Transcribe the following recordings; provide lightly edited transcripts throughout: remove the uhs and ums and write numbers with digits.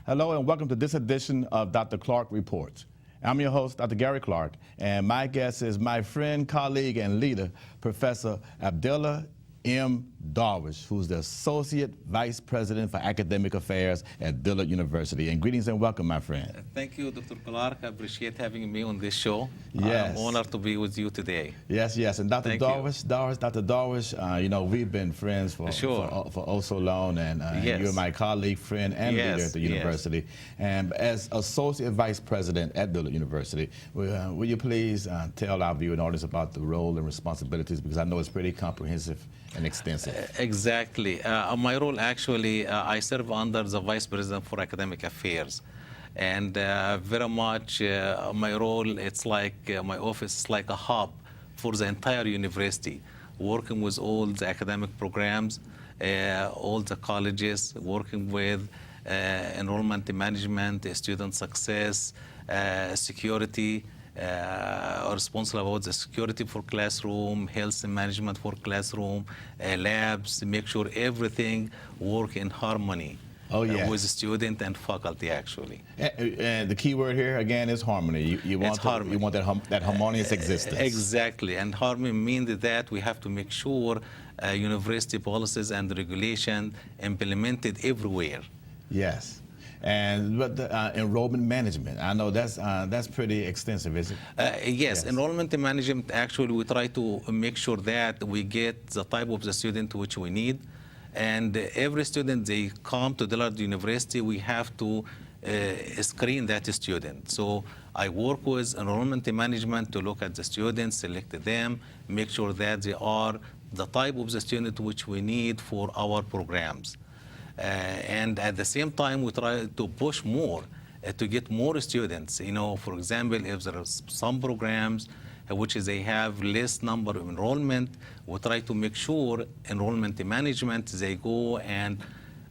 Hello and welcome to this edition of Dr. Clark Reports. I'm your host, Dr. Gary Clark, and my guest is my friend, colleague, and leader, Professor Abadalla M. Darwish, who's the Associate Vice President for Academic Affairs at Dillard University. And greetings and welcome, my friend. Thank you, Dr. Clark. I appreciate having me on this show. Yes. I'm honored to be with you today. Yes, yes. And Dr. Dr. Darwish, you know, we've been friends for oh so long, and Yes. you're my colleague, friend, and leader at the university. Yes. And as Associate Vice President at Dillard University, will you please tell our viewing audience about the role and responsibilities, because I know it's pretty comprehensive and extensive. Exactly. My role, actually, I serve under the Vice President for Academic Affairs. And very much my role, it's like my office is like a hub for the entire university, working with all the academic programs, all the colleges, working with enrollment management, student success, security, responsible about the security for classroom, health and management for classroom, labs, make sure everything work in harmony. Oh, yes. With student and faculty, actually. And the key word here again is harmony. You want harmony. You want that harmonious existence. Exactly, and harmony means that we have to make sure university policies and regulation implemented everywhere. Yes. But the enrollment management, I know that's pretty extensive, is it? Yes, enrollment management, actually, we try to make sure that we get the type of the student which we need. And every student, they come to Dillard University, we have to screen that student. So I work with enrollment management to look at the students, select them, make sure that they are the type of the student which we need for our programs. And at the same time, we try to push more to get more students. You know, for example, if there are some programs which is they have less number of enrollment, we try to make sure enrollment management, they go and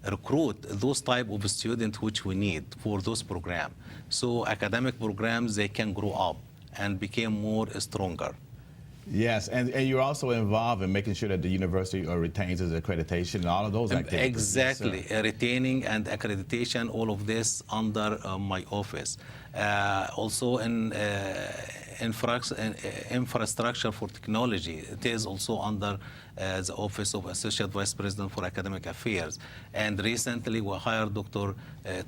recruit those type of students which we need for those programs. So academic programs, they can grow up and become more stronger. Yes, and you're also involved in making sure that the university retains its accreditation and all of those activities. Exactly, yes, retaining and accreditation, all of this under my office. Also in infrastructure for technology, it is also under the Office of Associate Vice President for Academic Affairs. And recently we hired Dr.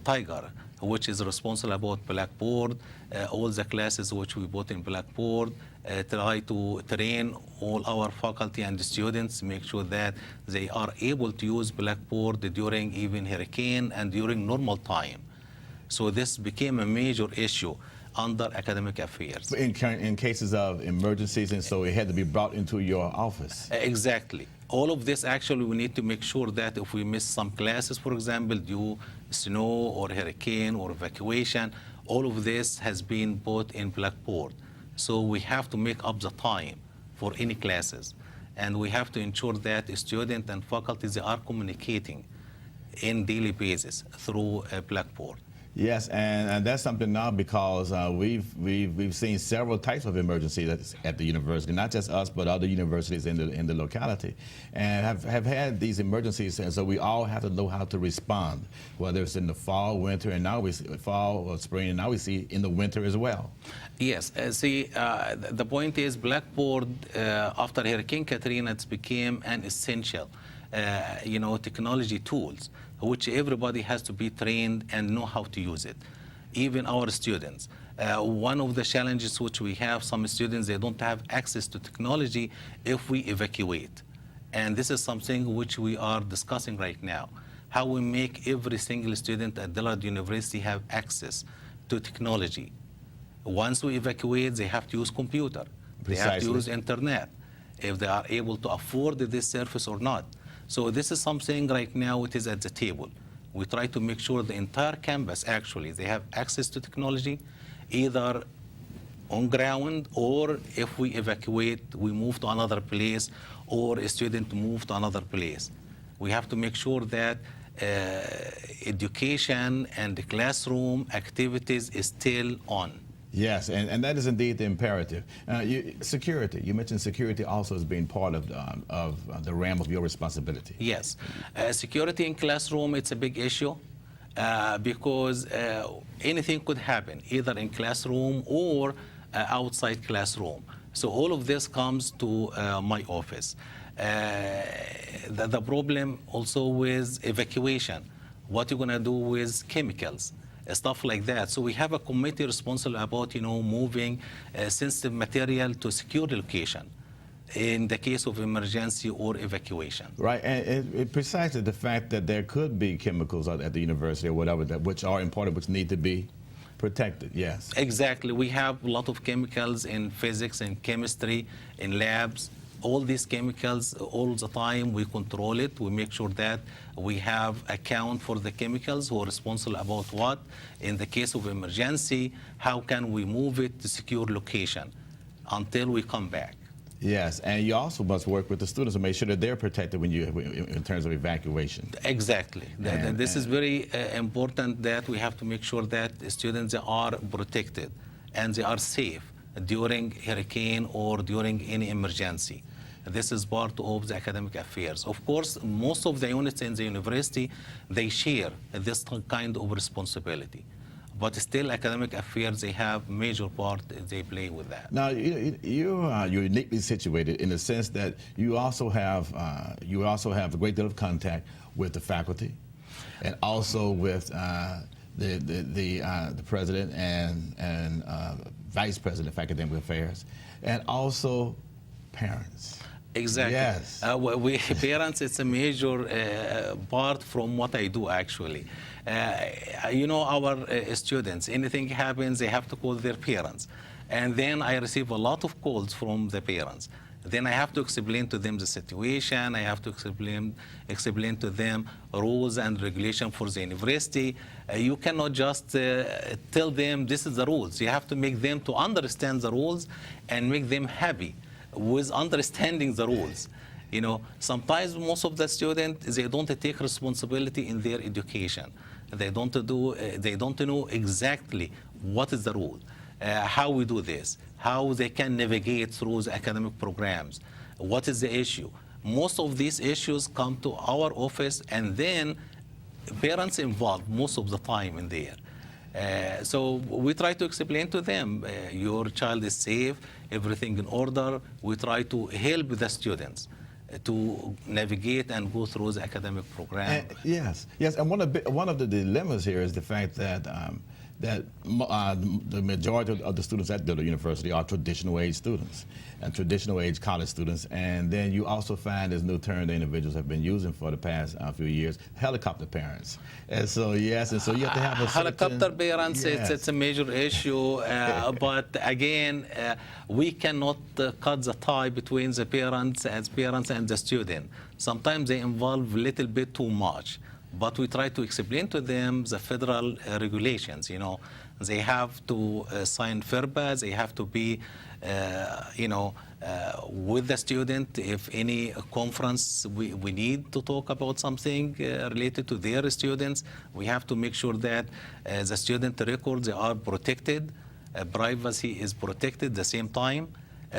Tiger, which is responsible about Blackboard, all the classes which we put in Blackboard, try to train all our faculty and students, make sure that they are able to use Blackboard during even hurricane and during normal time. So this became a major issue under academic affairs. In cases of emergencies, and so it had to be brought into your office. Exactly. All of this, actually, we need to make sure that if we miss some classes, for example, due snow or hurricane or evacuation, all of this has been put in Blackboard. So we have to make up the time for any classes. And we have to ensure that students and faculty, they are communicating in daily basis through Blackboard. Yes, and that's something now, because we've seen several types of emergencies at the university, not just us, but other universities in the locality, and have had these emergencies, and so we all have to know how to respond, whether it's in the fall, winter, and now we see fall or spring, and now we see in the winter as well. Yes, the point is Blackboard after Hurricane Katrina, it became an essential, technology tools, which everybody has to be trained and know how to use it, even our students. One of the challenges which we have, some students, they don't have access to technology if we evacuate. And this is something which we are discussing right now, how we make every single student at Dillard University have access to technology. Once we evacuate, they have to use computer. They have to use internet, if they are able to afford this service or not. So this is something right now, it is at the table. We try to make sure the entire campus, actually, they have access to technology, either on ground, or if we evacuate, we move to another place, or a student move to another place. We have to make sure that education and the classroom activities is still on. Yes, and that is indeed the imperative. Security, you mentioned security also as being part of the realm of your responsibility. Yes. Security in classroom, it's a big issue. because anything could happen, either in classroom or outside classroom. So all of this comes to my office. The problem also with evacuation, what you're gonna do with chemicals, stuff like that. So we have a committee responsible about, moving sensitive material to secure location in the case of emergency or evacuation. Right, and it precisely the fact that there could be chemicals at the university or whatever which are important, which need to be protected. Yes. Exactly. We have a lot of chemicals in physics and chemistry, in labs. All these chemicals, all the time, we control it. We make sure that we have account for the chemicals, who are responsible about what. In the case of emergency, how can we move it to secure location until we come back? Yes, and you also must work with the students to make sure that they're protected in terms of evacuation. Exactly. This is very important, that we have to make sure that the students are protected and they are safe during hurricane or during any emergency. This is part of the academic affairs. Of course, most of the units in the university, they share this kind of responsibility. But still, academic affairs, they have major part they play with that. Now, you're uniquely situated in the sense that you also have a great deal of contact with the faculty, and also with the president and vice president of academic affairs, and also parents. Exactly. Yes. We parents, it's a major part from what I do, actually. Our students, anything happens, they have to call their parents. And then I receive a lot of calls from the parents. Then I have to explain to them the situation. I have to explain to them rules and regulation for the university. You cannot just tell them this is the rules. You have to make them to understand the rules and make them happy with understanding the rules. Sometimes most of the students, they don't take responsibility in their education. They don't know exactly what is the rule, how we do this, how they can navigate through the academic programs, what is the issue. Most of these issues come to our office, and then parents involved most of the time in there. So we try to explain to them, your child is safe, everything in order. We try to help the students to navigate and go through the academic program. Yes, and one of the dilemmas here is the fact that the majority of the students at Dillard University are traditional age students and traditional age college students, and then you also find this new term the individuals have been using for the past few years, helicopter parents. And so you have to have a helicopter parents. Yes. It's a major issue, but again, we cannot cut the tie between the parents and the student. Sometimes they involve a little bit too much. But we try to explain to them the federal regulations. They have to sign FERPA. They have to be, with the student. If any conference we need to talk about something related to their students, we have to make sure that the student records are protected, privacy is protected at the same time.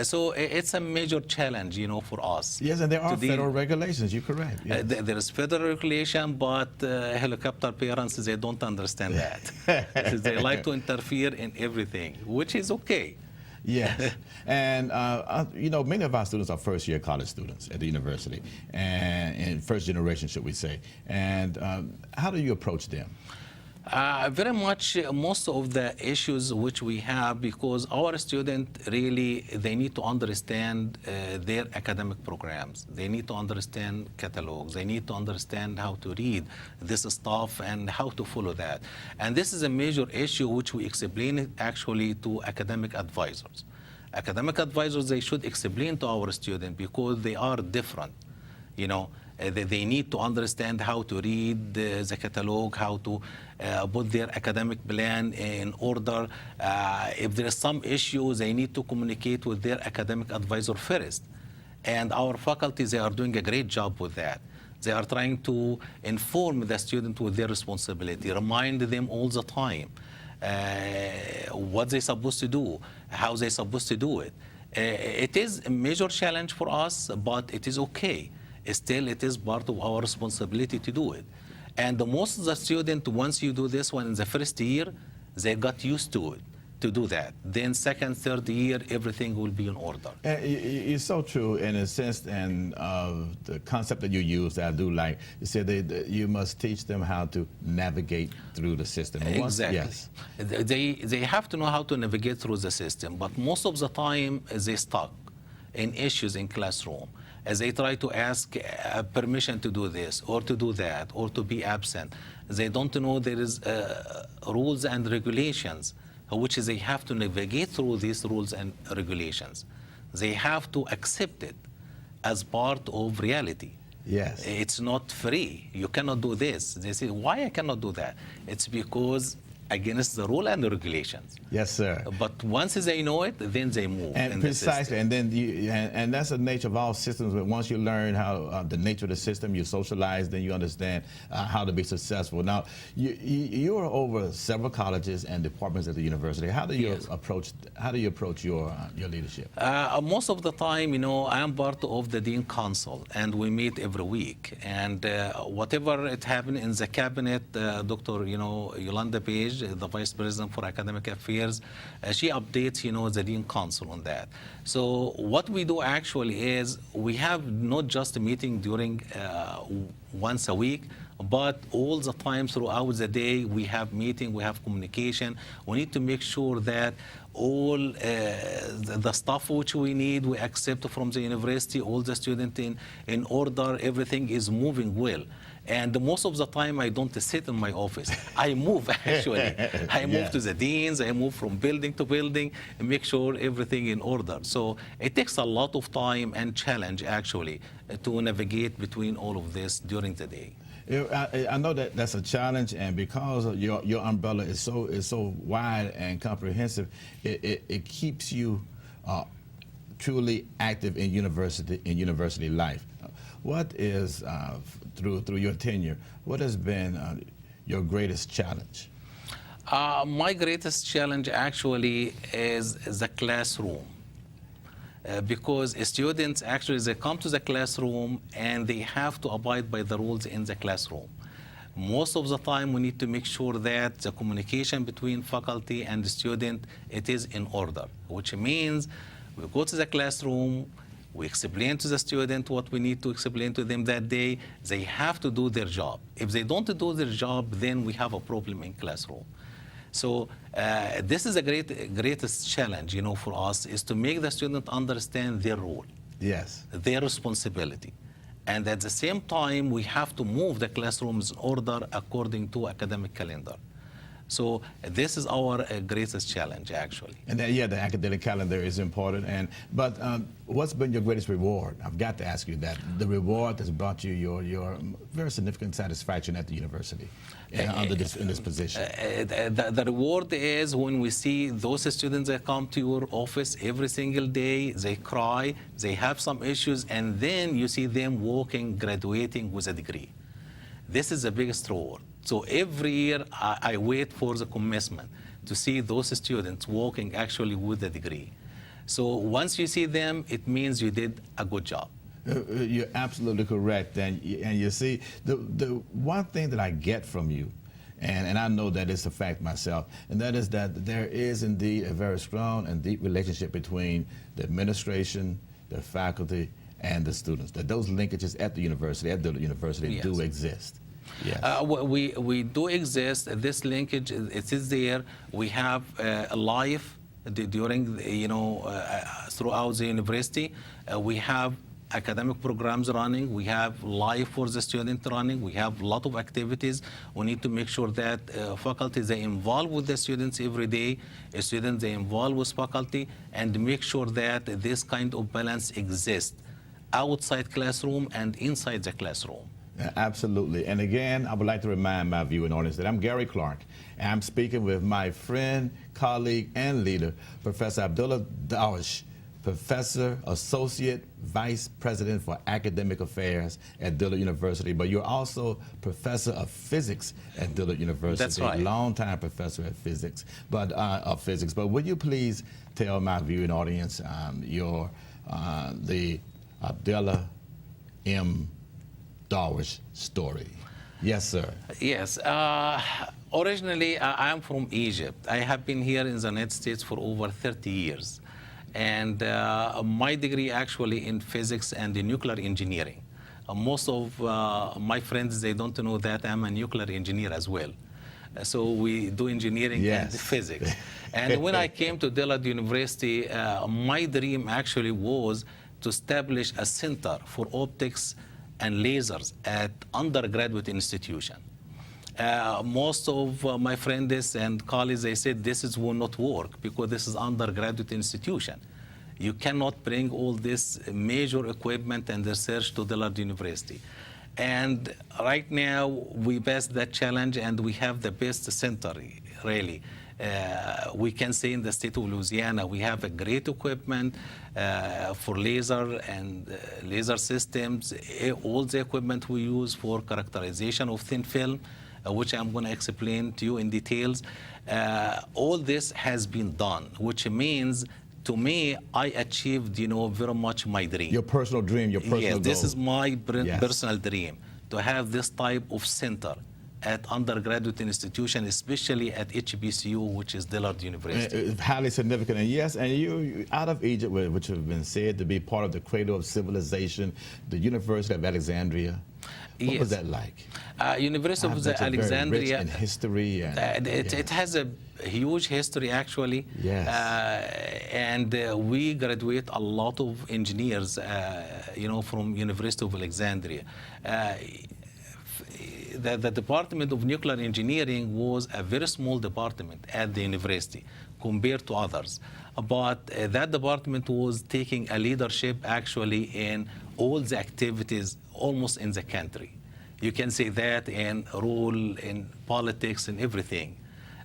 So it's a major challenge, for us. Yes, and there are federal regulations. You're correct. Yes. There is federal regulation, but helicopter parents, they don't understand that. They like to interfere in everything, which is okay. Yes, and many of our students are first-year college students at the university, and first generation, should we say? And how do you approach them? Very much, most of the issues which we have, because our students really, they need to understand their academic programs. They need to understand catalogs. They need to understand how to read this stuff and how to follow that. And this is a major issue which we explain actually to academic advisors. Academic advisors, they should explain to our students because they are different, They need to understand how to read the catalog, how to put their academic plan in order. If there is some issues, they need to communicate with their academic advisor first. And our faculty, they are doing a great job with that. They are trying to inform the student with their responsibility, remind them all the time what they're supposed to do, how they're supposed to do it. It is a major challenge for us, but it is okay. Still, it is part of our responsibility to do it. And the most of the students, once you do this one in the first year, they got used to it, to do that. Then second, third year, everything will be in order. And it's so true in a sense, and the concept that you use, I do like. You said that you must teach them how to navigate through the system. And Exactly. Yes. They have to know how to navigate through the system, but most of the time they stuck in issues in classroom as they try to ask permission to do this or to do that or to be absent. They don't know there is rules and regulations, which is they have to navigate through these rules and regulations. They have to accept it as part of reality. Yes. It's not free. You cannot do this. They say, why I cannot do that? It's because against the rule and the regulations. Yes, sir. But once they know it, then they move. And in the precisely, system. and then and that's the nature of all systems. But once you learn how the nature of the system, you socialize, then you understand how to be successful. Now, you are over several colleges and departments at the university. How do you Yes. approach your leadership? Most of the time, I am part of the Dean Council, and we meet every week. And whatever it happened in the cabinet, Dr. Yolanda Page, the Vice President for Academic Affairs, she updates, the Dean Council on that. So what we do actually is we have not just a meeting during once a week, but all the time throughout the day we have meeting, we have communication. We need to make sure that all the stuff which we need, we accept from the university, all the students in order, everything is moving well. And most of the time, I don't sit in my office. I move, actually. I move to the deans. I move from building to building and make sure everything in order. So it takes a lot of time and challenge, actually, to navigate between all of this during the day. I know that that's a challenge, and because of your umbrella is so wide and comprehensive, it keeps you truly active in university life. What is through your tenure? What has been your greatest challenge? My greatest challenge actually is the classroom. Because students actually, they come to the classroom and they have to abide by the rules in the classroom. Most of the time, we need to make sure that the communication between faculty and the student, it is in order, which means we go to the classroom, we explain to the student what we need to explain to them that day. They have to do their job. If they don't do their job, then we have a problem in classroom. So this is the greatest challenge, for us, is to make the student understand their role, Yes, their responsibility. And at the same time, we have to move the classrooms in order according to academic calendar. So this is our greatest challenge, actually. and the academic calendar is important. But what's been your greatest reward? I've got to ask you that. The reward that's brought you your very significant satisfaction at the university in this position. The reward is when we see those students that come to your office every single day, they cry, they have some issues, and then you see them walking, graduating with a degree. This is the biggest reward. So every year I wait for the commencement to see those students walking actually with a degree. So once you see them, it means you did a good job. You're absolutely correct, and you see the one thing that I get from you, and I know that it's a fact myself, and that is that there is indeed a very strong and deep relationship between the administration, the faculty, and the students. That those linkages at the university, Yes. do exist. Yes. We do exist. This linkage, it is there. We have a life during, throughout the university. We have academic programs running. We have life for the student running. We have a lot of activities. We need to make sure that faculty, they involve with the students every day. Students, they involve with faculty, and make sure that this kind of balance exists outside classroom and inside the classroom. Absolutely. And again, I would like to remind my viewing audience that I'm Gary Clark, and I'm speaking with my friend, colleague, and leader, Professor Abdullah Darwish, Professor, Associate Vice President for Academic Affairs at Dillard University, but you're also Professor of Physics at Dillard University. That's right. Longtime Professor of Physics. But would you please tell my viewing audience the Abdullah M. Darwish story? Yes, sir. Yes. Originally, I am from Egypt. I have been here in the United States for over 30 years. And my degree actually in physics and in nuclear engineering. Most of my friends, they don't know that I'm a nuclear engineer as well. So we do engineering and Yes. physics. And when I came to Dillard University, my dream actually was to establish a center for optics and lasers at undergraduate institution. Most of my friends and colleagues, they said this will not work because this is undergraduate institution. You cannot bring all this major equipment and research to Dillard University. And right now, we passed that challenge and we have the best center, really. We can say in the state of Louisiana, we have a great equipment for laser and laser systems, all the equipment we use for characterization of thin film, which I'm going to explain to you in details. All this has been done, which means to me, I achieved, very much my dream. Your personal dream, your personal goal. This is my Yes. personal dream, to have this type of center at undergraduate institution, especially at HBCU, which is Dillard University. It's highly significant. And yes, and you out of Egypt, which have been said to be part of the cradle of civilization, the University of Alexandria. What Yes. was that like? University of That's a very Alexandria. rich in history. And, It has a huge history, actually. Yes. And we graduate a lot of engineers, from University of Alexandria. The Department of Nuclear Engineering was a very small department at the university compared to others. But that department was taking a leadership actually in all the activities almost in the country. You can say that in role, in politics, and everything.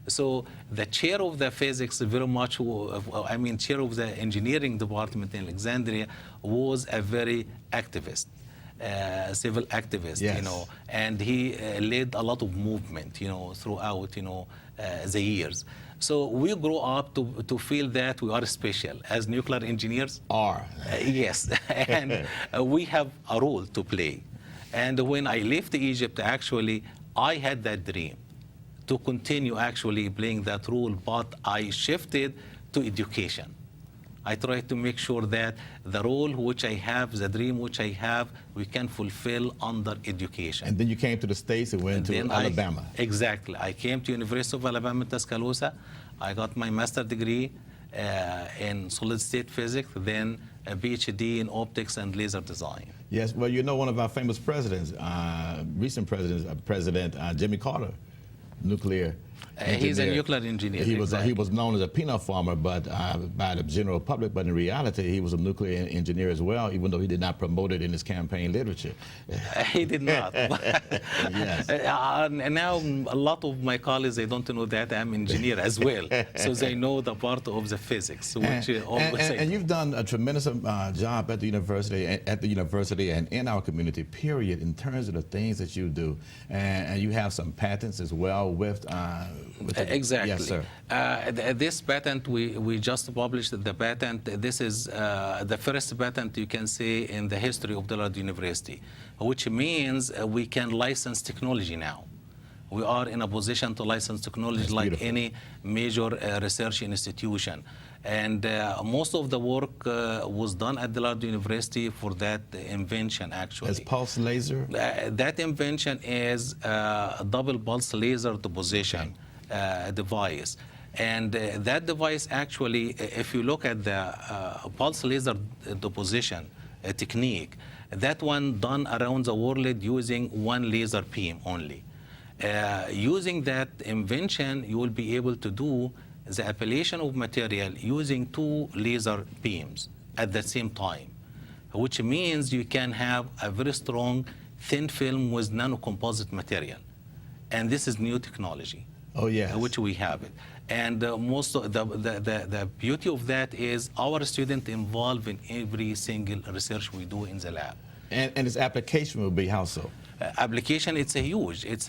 So the chair of the physics very much, chair of the engineering department in Alexandria was a very activist. Civil activist, Yes. And he led a lot of movement, throughout, the years. So we grew up to feel that we are special as nuclear engineers. Yes, and we have a role to play. And when I left Egypt, actually, I had that dream to continue actually playing that role, but I shifted to education. I try to make sure that the role which I have, the dream which I have, we can fulfill under education. And then you came to the States and went to Alabama. Exactly. I came to University of Alabama, Tuscaloosa. I got my master's degree in solid state physics, then a PhD in optics and laser design. Yes, well, one of our famous presidents, recent presidents, President Jimmy Carter, nuclear He's a engineer. nuclear engineer. He exactly. was known as a peanut farmer, but by the general public. But in reality, he was a nuclear engineer as well, even though he did not promote it in his campaign literature. He did not. Yes. And now a lot of my colleagues, they don't know that I'm an engineer as well, so they know the part of the physics. Which And you've done a tremendous job at the university and in our community. Period. In terms of the things that you do, and you have some patents as well with. Exactly. Yes, sir. This patent, we just published the patent. This is the first patent you can say in the history of Dillard University, which means we can license technology now. We are in a position to license technology. That's like beautiful. Any major research institution. And most of the work was done at Dillard University for that invention, actually. As pulse laser? That invention is a double pulse laser deposition device. And that device actually, if you look at the pulse laser deposition technique, that one done around the world using one laser beam only. Using that invention, you will be able to do the appellation of material using two laser beams at the same time, which means you can have a very strong thin film with nanocomposite material. And this is new technology. Oh, yes. Which we have it. And most of the beauty of that is our students involved in every single research we do in the lab. And its application will be how so? Application, it's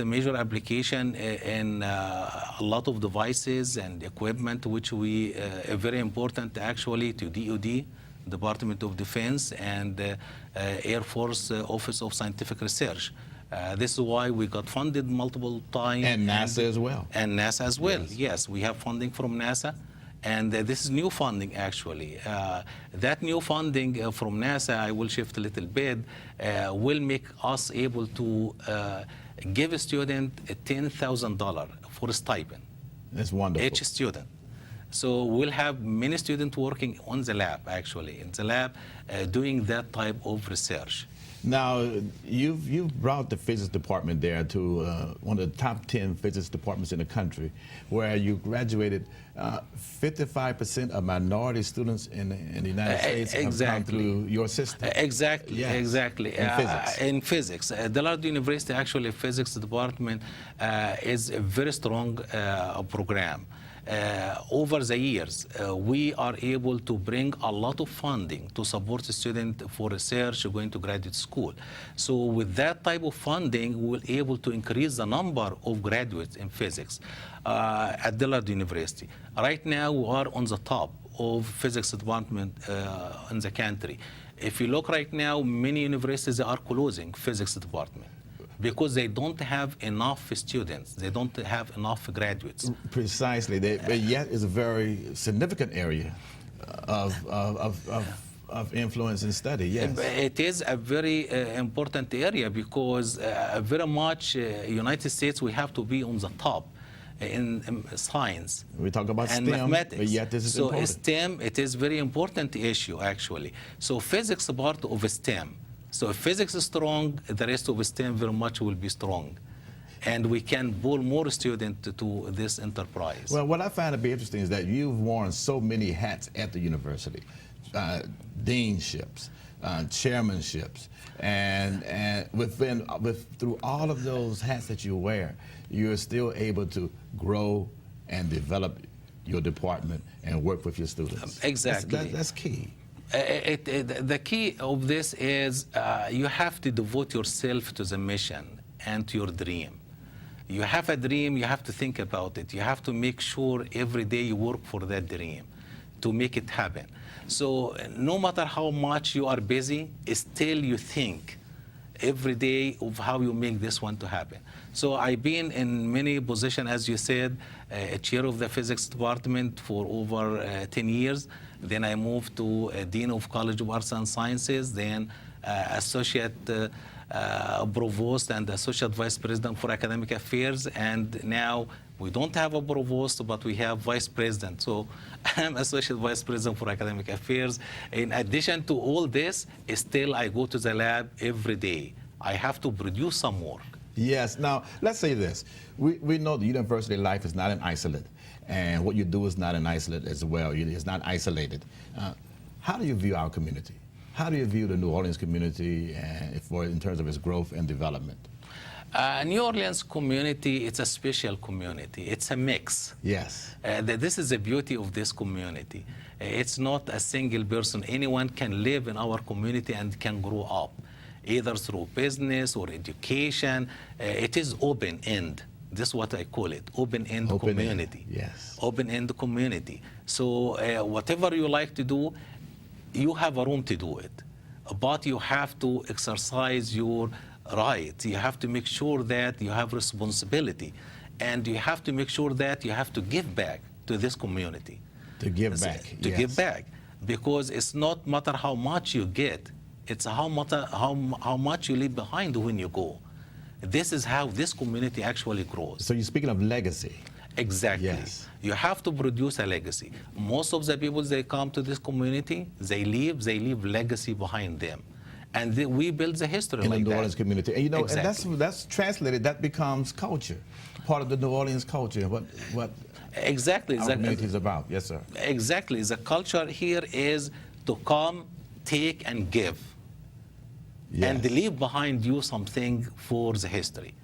a major application in a lot of devices and equipment, which we very important actually to DoD, Department of Defense, and Air Force Office of Scientific Research. This is why we got funded multiple times. And NASA as well. And NASA as well. Yes. Yes, we have funding from NASA. And this is new funding, actually. That new funding from NASA, I will shift a little bit, will make us able to give a student $10,000 for a stipend. That's wonderful. Each student. So we'll have many students working on the lab, actually, in the lab, doing that type of research. Now, you've brought the physics department there to one of the top 10 physics departments in the country, where you graduated 55% of minority students in the United States have come through your system. Exactly, Yes. exactly. In physics. In physics. Dillard University, actually, physics department is a very strong program. Over the years, we are able to bring a lot of funding to support the student for research going to graduate school. So with that type of funding, we're able to increase the number of graduates in physics at Dillard University. Right now, we are on the top of physics department in the country. If you look right now, many universities are closing physics department, because they don't have enough students. They don't have enough graduates. Precisely. But yet it's a very significant area of influence and study, yes. It is a very important area, because very much United States, we have to be on the top in science. We talk about and STEM, mathematics. but yet this is so important. STEM, it is very important issue, actually. So physics is part of STEM. So if physics is strong, the rest of STEM very much will be strong. And we can pull more students to this enterprise. Well, what I find to be interesting is that you've worn so many hats at the university, deanships, chairmanships, and through all of those hats that you wear, you're still able to grow and develop your department and work with your students. Exactly. That's key. The key of this is you have to devote yourself to the mission and to your dream. You have a dream, you have to think about it. You have to make sure every day you work for that dream to make it happen. So no matter how much you are busy, still you think every day of how you make this one to happen. So I've been in many positions, as you said, chair of the physics department for over 10 years. Then I moved to Dean of College of Arts and Sciences, then Associate Provost and Associate Vice President for Academic Affairs. And now we don't have a Provost, but we have Vice President. So I'm Associate Vice President for Academic Affairs. In addition to all this, still I go to the lab every day. I have to produce some work. Yes. Now, let's say this. We know the university life is not an isolate, and what you do is not an isolate as well. It's not isolated. How do you view our community? How do you view the New Orleans community in terms of its growth and development? New Orleans community, it's a special community. It's a mix. Yes. This is the beauty of this community. It's not a single person. Anyone can live in our community and can grow up, either through business or education. It is open-end. This is what I call it, open-end community. Yes. Open-end community. So whatever you like to do, you have a room to do it. But you have to exercise your right. You have to make sure that you have responsibility. And you have to make sure that you have to give back to this community. To give back. To yes. give back. Because it's not matter how much you get, it's how much you leave behind when you go. This is how this community actually grows. So you're speaking of legacy. Exactly. Yes. You have to produce a legacy. Most of the people, they come to this community, they leave legacy behind them. And we build the history in like the New that. Orleans community. And you know, Exactly. and that's translated, that becomes culture, part of the New Orleans culture, what Exactly. our community is about. Yes, sir. Exactly. The culture here is to come, take, and give. Yes. And leave behind you something for the history.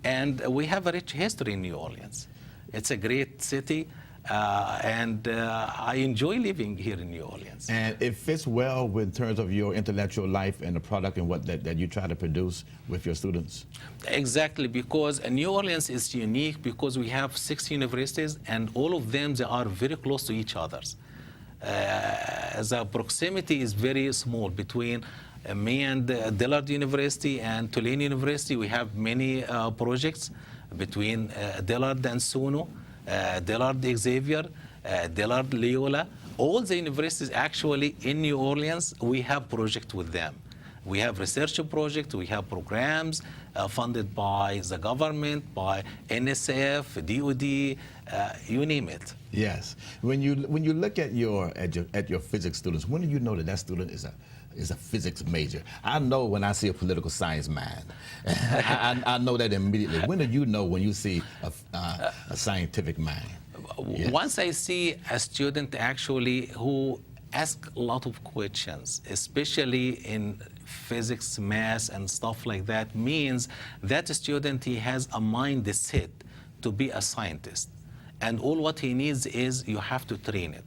And we have a rich history in New Orleans. It's a great city, and I enjoy living here in New Orleans. And it fits well in terms of your intellectual life and the product and what that you try to produce with your students. Exactly, because New Orleans is unique because we have 6 universities, and all of them, they are very close to each other. The proximity is very small between Me and Dillard University and Tulane University, we have many projects between Dillard and SUNO, Dillard Xavier, Dillard Loyola. All the universities actually in New Orleans, we have projects with them. We have research projects, we have programs funded by the government, by NSF, DOD, you name it. Yes. When you look at your physics students, when do you know that student is a physics major? I know when I see a political science mind. I know that immediately. When do you know when you see a scientific mind? Yes. Once I see a student actually who asks a lot of questions, especially in physics, math, and stuff like that, means that student, he has a mindset to be a scientist. And all what he needs is you have to train it.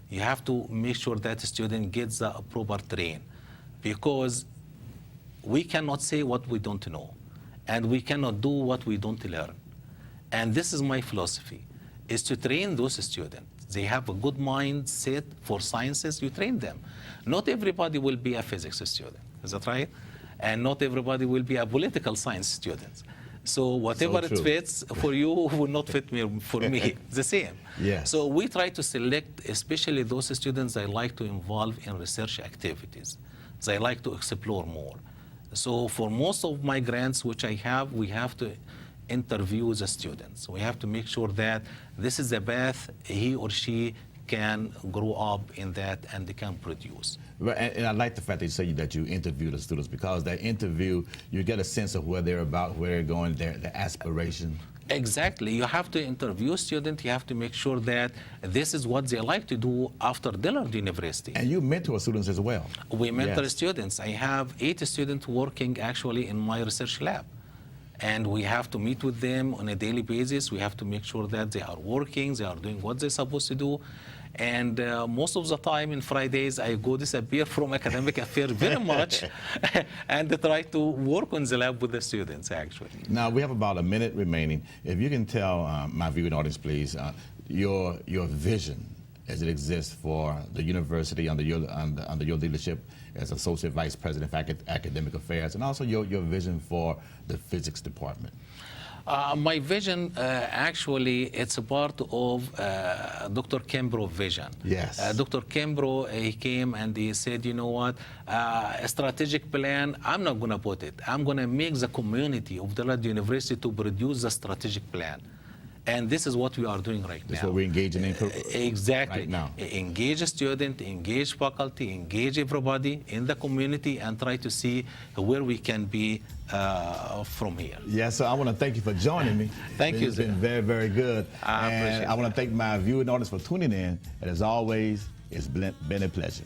You have to make sure that the student gets the proper train, because we cannot say what we don't know, and we cannot do what we don't learn. And this is my philosophy, is to train those students. They have a good mindset for sciences, you train them. Not everybody will be a physics student, is that right? And not everybody will be a political science student. So whatever it fits for you will not fit for me, the same. Yes. So we try to select especially those students that like to involve in research activities. They like to explore more. So for most of my grants which I have, we have to interview the students. We have to make sure that this is the path he or she can grow up in that and they can produce. Right, and I like the fact that you say that you interview the students, because that interview, you get a sense of where they're about, where they're going, their aspiration. Exactly. You have to interview students. You have to make sure that this is what they like to do after Dillard University. And you mentor students as well. We mentor Yes. students. I have 8 students working actually in my research lab. And we have to meet with them on a daily basis. We have to make sure that they are working, they are doing what they're supposed to do. And most of the time in Fridays, I go disappear from academic affairs very much and try to work on the lab with the students, actually. Now, we have about a minute remaining. If you can tell my viewing audience, please, your vision as it exists for the university under your leadership as Associate Vice President for Academic Affairs, and also your vision for the physics department. My vision, actually, it's a part of Dr. Kimbrough's vision. Yes. Dr. Kimbrough, he came and he said, you know what, a strategic plan, I'm not going to put it. I'm going to make the community of Dillard University to produce the strategic plan. And this is what we are doing right now. That's what we're engaging in exactly. right now. Engage a student, engage faculty, engage everybody in the community, and try to see where we can be from here. Yes, so I want to thank you for joining me. Thank you, It's been very, very good. I appreciate and I want to thank my viewing audience for tuning in. And as always, it's been a pleasure.